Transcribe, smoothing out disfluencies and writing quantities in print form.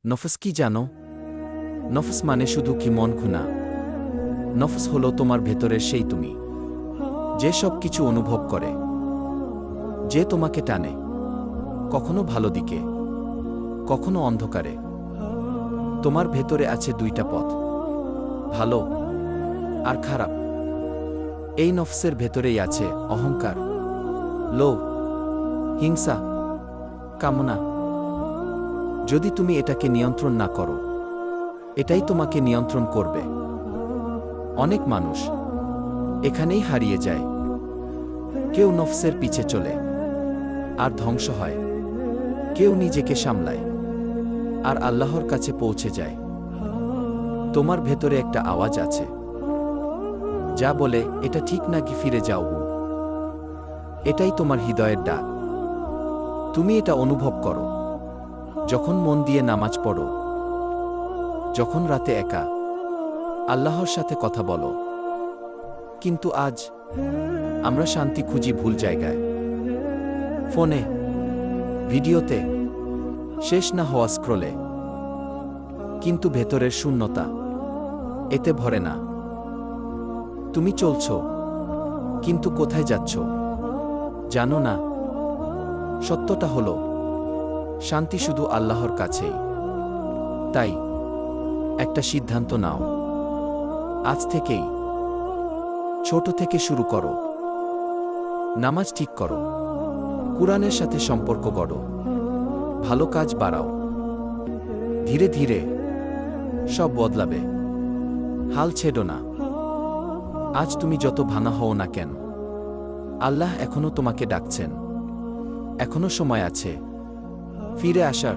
নফস কি জানো? নফস মানে শুধু কি মন খুনা। নফস হলো তোমার ভেতরের সেই তুমি, যে সব কিছু অনুভব করে, যে তোমাকে টানে, কখনো ভালো দিকে, কখনো অন্ধকারে। তোমার ভেতরে আছে দুইটা পথ, ভালো আর খারাপ। এই নফসের ভেতরেই আছে অহংকার, লোভ, হিংসা, কামনা। যদি তুমি এটাকে নিয়ন্ত্রণ না করো, এটাই তোমাকে নিয়ন্ত্রণ করবে। অনেক মানুষ এখানেই হারিয়ে যায়। কেউ নফসের পিছে চলে আর ধ্বংস হয়, কেউ নিজেকে সামলায় আর আল্লাহর কাছে পৌঁছে যায়। তোমার ভেতরে একটা আওয়াজ আছে যা বলে এটা ঠিক নাকি ফিরে যাও। এটাই তোমার হৃদয়ের ডাক। তুমি এটা অনুভব করো যখন মন দিয়ে নামাজ পড়ো, যখন রাতে একা আল্লাহর সাথে কথা বলো। কিন্তু আজ আমরা শান্তি খুঁজি ভুল জায়গায়, ফোনে, ভিডিওতে, শেষ না হওয়া স্ক্রলে। কিন্তু ভেতরের শূন্যতা এতে ভরে না। তুমি চলছ, কিন্তু কোথায় যাচ্ছ জানো না। সত্যটা হলো শান্তি শুধু আল্লাহর কাছেই। তাই একটা সিদ্ধান্ত নাও, আজ থেকেই ছোট থেকে শুরু করো। নামাজ ঠিক করো, কুরআনের সাথে সম্পর্ক গড়ো, ভালো কাজ বাড়াও। ধীরে ধীরে সব বদলাবে। হাল ছেড়ো না। আজ তুমি যত ভাঙা হও না কেন, আল্লাহ এখনো তোমাকে ডাকছেন। এখনো সময় আছে ফিরে আসার।